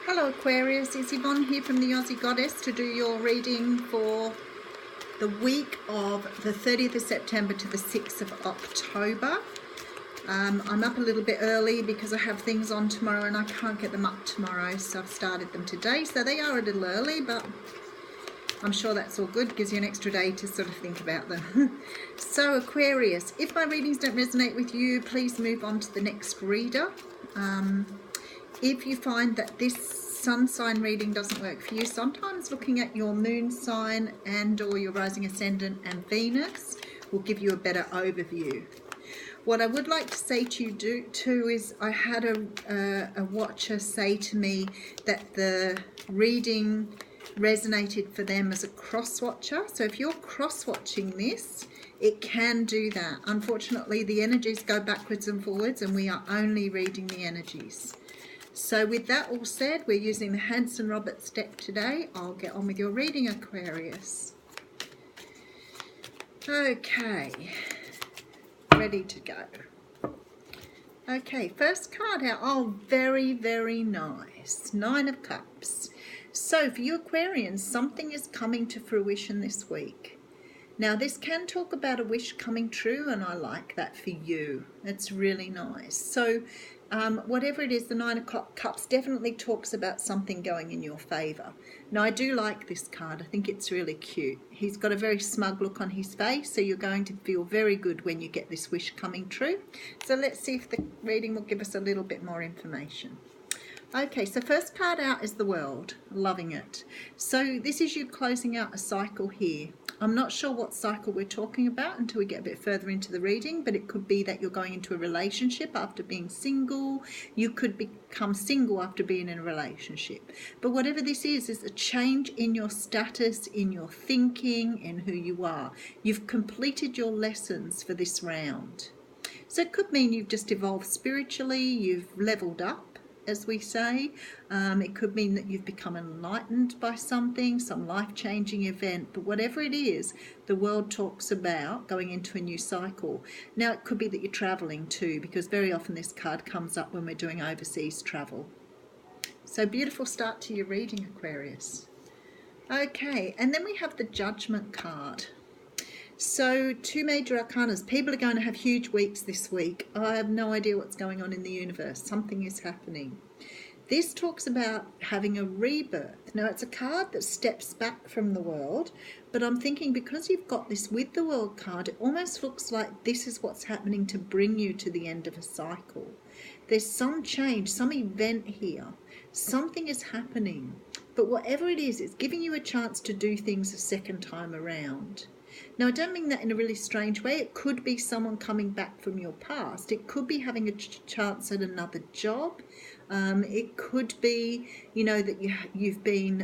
Hello Aquarius, it's Yvonne here from the Aussie Goddess to do your reading for the week of the 30th of September to the 6th of October. I'm up a little bit early because I have things on tomorrow and I can't get them up tomorrow, so I've started them today. So they are a little early, but I'm sure that's all good. Gives you an extra day to sort of think about them. So Aquarius, if my readings don't resonate with you, please move on to the next reader. If you find that this sun sign reading doesn't work for you, sometimes looking at your moon sign and or your rising ascendant and Venus will give you a better overview. What I would like to say to you too is I had a watcher say to me that the reading resonated for them as a cross watcher. So if you're cross watching this, it can do that. Unfortunately, the energies go backwards and forwards and we are only reading the energies. So with that all said, we're using the Hanson-Roberts deck today. I'll get on with your reading, Aquarius. Okay, ready to go. Okay, first card out. Oh, very, very nice. 9 of Cups. So for you Aquarians, something is coming to fruition this week. Now this can talk about a wish coming true, and I like that for you. It's really nice. So whatever it is, the 9 of Cups definitely talks about something going in your favour. Now I do like this card. I think it's really cute. He's got a very smug look on his face, so you're going to feel very good when you get this wish coming true. So let's see if the reading will give us a little bit more information. Okay, so first card out is the World. Loving it. So this is you closing out a cycle here. I'm not sure what cycle we're talking about until we get a bit further into the reading, but it could be that you're going into a relationship after being single. You could become single after being in a relationship. But whatever this is a change in your status, in your thinking, in who you are. You've completed your lessons for this round. So it could mean you've just evolved spiritually, you've leveled up, as we say. It could mean that you've become enlightened by something, some life-changing event, but whatever it is, the World talks about going into a new cycle. Now it could be that you're traveling too, because very often this card comes up when we're doing overseas travel. So beautiful start to your reading, Aquarius. Okay, and then we have the Judgment card. So 2 major arcanas. People are going to have huge weeks this week. I have no idea what's going on in the universe. Something is happening. This talks about having a rebirth. Now it's a card that steps back from the World, but I'm thinking because you've got this with the World card, it almost looks like this is what's happening to bring you to the end of a cycle. There's some change, some event here. Something is happening. But whatever it is, it's giving you a chance to do things a second time around. Now, I don't mean that in a really strange way. It could be someone coming back from your past. It could be having a chance at another job. It could be, you know, that you've been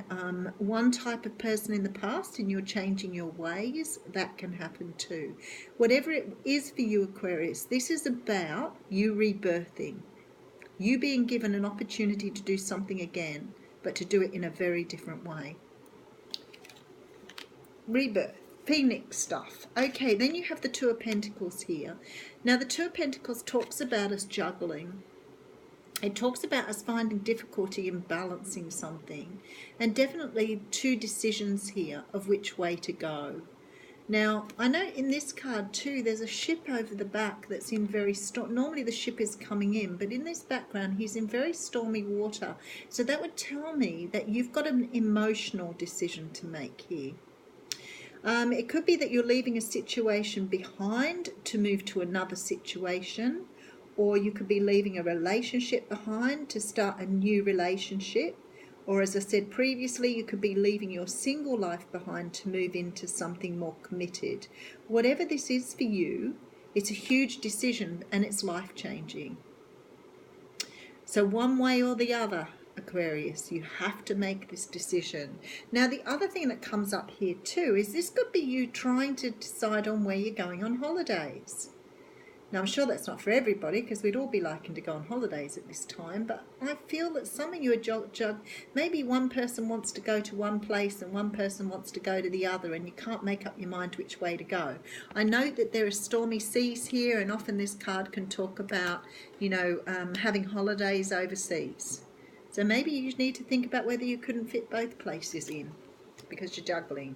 one type of person in the past and you're changing your ways. That can happen too. Whatever it is for you, Aquarius, this is about you rebirthing. You being given an opportunity to do something again, but to do it in a very different way. Rebirth. Phoenix stuff. Okay, then you have the 2 of Pentacles here. Now the 2 of Pentacles talks about us juggling. It talks about us finding difficulty in balancing something, and definitely 2 decisions here of which way to go. Now I know in this card too there's a ship over the back that's in very normally the ship is coming in, but in this background he's in very stormy water, so that would tell me that you've got an emotional decision to make here. It could be that you're leaving a situation behind to move to another situation, or you could be leaving a relationship behind to start a new relationship, or as I said previously, you could be leaving your single life behind to move into something more committed. Whatever this is for you, it's a huge decision and it's life-changing. So one way or the other, Aquarius, you have to make this decision. Now the other thing that comes up here too is this could be you trying to decide on where you're going on holidays. Now I'm sure that's not for everybody, because we'd all be liking to go on holidays at this time, but I feel that some of you are maybe one person wants to go to one place and one person wants to go to the other, and you can't make up your mind which way to go. I know that there are stormy seas here, and often this card can talk about, you know, having holidays overseas. So maybe you need to think about whether you couldn't fit both places in because you're juggling.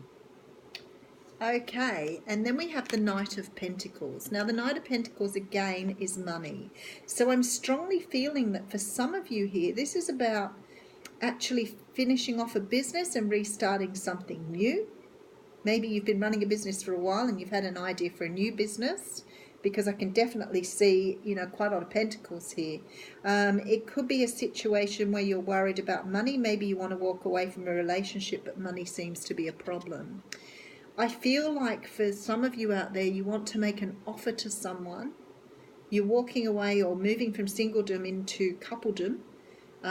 Okay, and then we have the Knight of Pentacles. Now the Knight of Pentacles again is money. So I'm strongly feeling that for some of you here, this is about actually finishing off a business and restarting something new. Maybe you've been running a business for a while and you've had an idea for a new business, because I can definitely see, you know, quite a lot of pentacles here. It could be a situation where you're worried about money. Maybe you want to walk away from a relationship, but money seems to be a problem. I feel like for some of you out there, you want to make an offer to someone. You're walking away or moving from singledom into coupledom.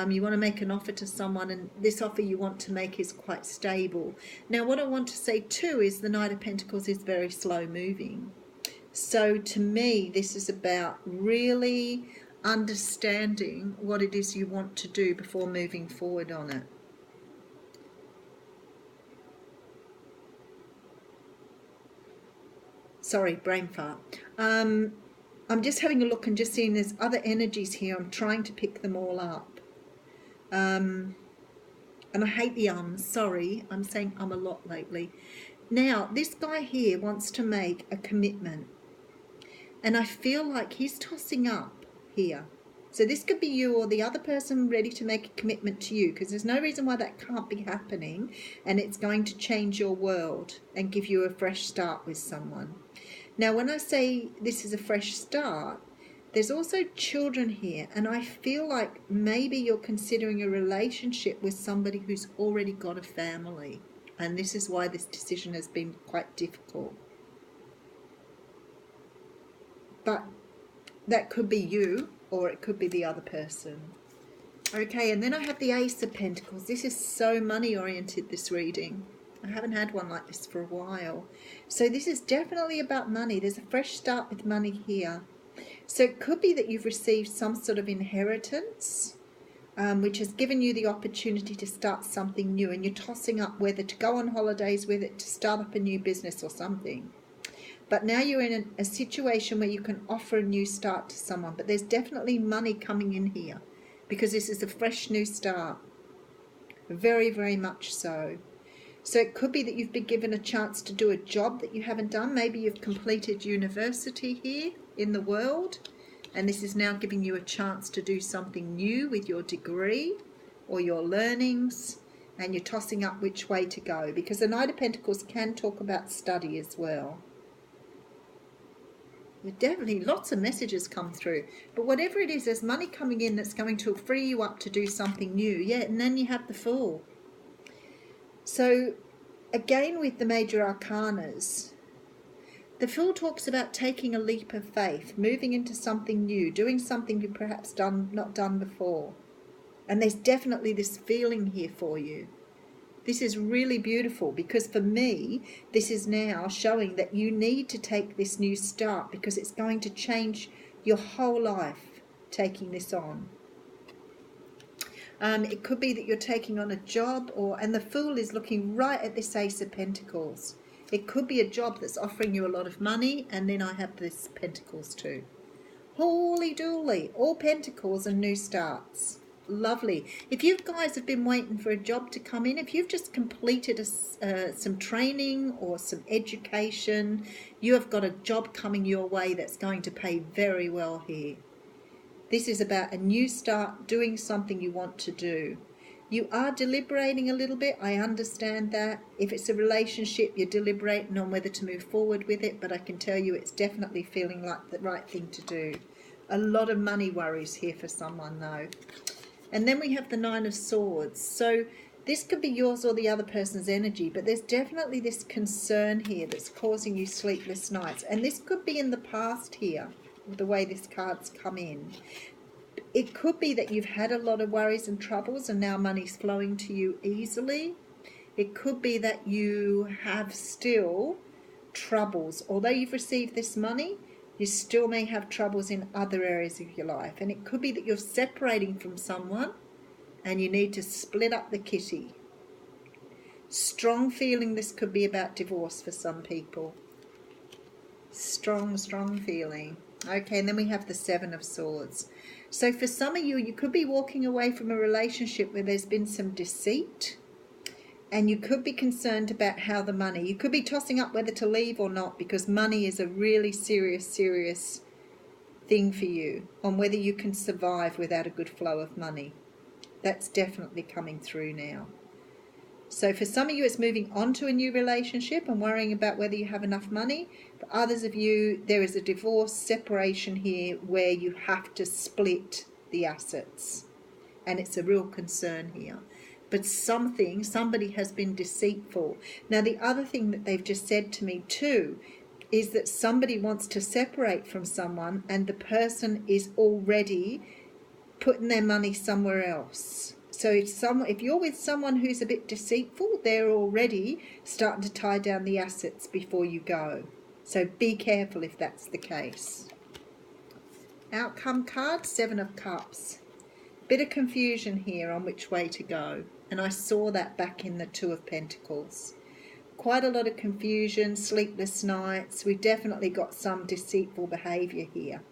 You want to make an offer to someone, and this offer you want to make is quite stable. Now, what I want to say too is the Knight of Pentacles is very slow moving. So to me, this is about really understanding what it is you want to do before moving forward on it. Sorry, brain fart. I'm just having a look and just seeing there's other energies here. I'm trying to pick them all up. And I hate the ums. Sorry, I'm saying a lot lately. Now, this guy here wants to make a commitment. And I feel like he's tossing up here. So this could be you or the other person ready to make a commitment to you, because there's no reason why that can't be happening, and it's going to change your world and give you a fresh start with someone. Now, when I say this is a fresh start, there's also children here, and I feel like maybe you're considering a relationship with somebody who's already got a family, and this is why this decision has been quite difficult. But that could be you, or it could be the other person. Okay, and then I have the Ace of Pentacles. This is so money-oriented, this reading. I haven't had one like this for a while. So this is definitely about money. There's a fresh start with money here. So it could be that you've received some sort of inheritance, which has given you the opportunity to start something new, and you're tossing up whether to go on holidays with it, to start up a new business or something. But now you're in a situation where you can offer a new start to someone. But there's definitely money coming in here, because this is a fresh new start. Very, very much so. So it could be that you've been given a chance to do a job that you haven't done. Maybe you've completed university here in the world, and this is now giving you a chance to do something new with your degree or your learnings, and you're tossing up which way to go, because the Knight of Pentacles can talk about study as well. There's definitely lots of messages come through, but whatever it is, there's money coming in that's going to free you up to do something new. Yeah, and then you have the Fool. So again, with the major arcanas, the Fool talks about taking a leap of faith, moving into something new, doing something you've perhaps not done before. And there's definitely this feeling here for you. This is really beautiful, because for me, this is now showing that you need to take this new start, because it's going to change your whole life taking this on. It could be that you're taking on a job, and the Fool is looking right at this Ace of Pentacles. It could be a job that's offering you a lot of money, and then I have this Pentacles too. Holy dooly, all Pentacles and new starts. Lovely. If you guys have been waiting for a job to come in, if you've just completed some training or some education, you have got a job coming your way that's going to pay very well here. This is about a new start, doing something you want to do. You are deliberating a little bit, I understand that. If it's a relationship, you're deliberating on whether to move forward with it, but I can tell you it's definitely feeling like the right thing to do. A lot of money worries here for someone though. And then we have the Nine of Swords. So this could be yours or the other person's energy, but there's definitely this concern here that's causing you sleepless nights. And this could be in the past here, with the way this card's come in. It could be that you've had a lot of worries and troubles, and now money's flowing to you easily. It could be that you have still troubles. Although you've received this money, you still may have troubles in other areas of your life. And it could be that you're separating from someone and you need to split up the kitty. Strong feeling this could be about divorce for some people. Strong, strong feeling. Okay, and then we have the Seven of Swords. So for some of you, you could be walking away from a relationship where there's been some deceit, and you could be concerned about how the money, you could be tossing up whether to leave or not, because money is a really serious thing for you, on whether you can survive without a good flow of money. That's definitely coming through now. So for some of you, it's moving on to a new relationship and worrying about whether you have enough money. For others of you, there is a divorce, separation here where you have to split the assets. And it's a real concern here. But somebody has been deceitful. Now, the other thing that they've just said to me too is that somebody wants to separate from someone and the person is already putting their money somewhere else. So if you're with someone who's a bit deceitful, they're already starting to tie down the assets before you go. So be careful if that's the case. Outcome card, Seven of Cups. Bit of confusion here on which way to go. And I saw that back in the Two of Pentacles. Quite a lot of confusion, sleepless nights. We've definitely got some deceitful behaviour here.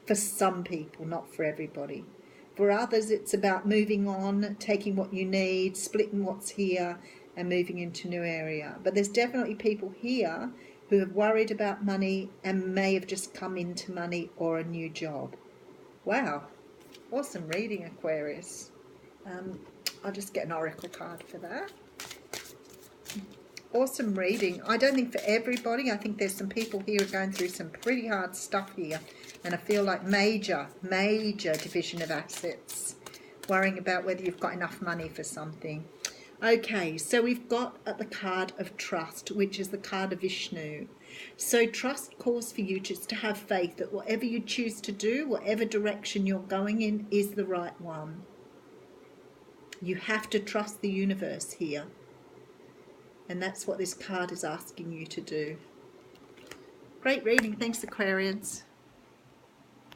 For some people, not for everybody. For others, it's about moving on, taking what you need, splitting what's here, and moving into a new area. But there's definitely people here who have worried about money and may have just come into money or a new job. Wow. Awesome reading, Aquarius. I'll just get an oracle card for that. Awesome reading. I don't think for everybody. I think there's some people here who are going through some pretty hard stuff here. And I feel like major division of assets. Worrying about whether you've got enough money for something. Okay, so we've got the card of trust, which is the card of Vishnu. So trust calls for you just to have faith that whatever you choose to do, whatever direction you're going in, is the right one. You have to trust the universe here. And that's what this card is asking you to do. Great reading. Thanks, Aquarians.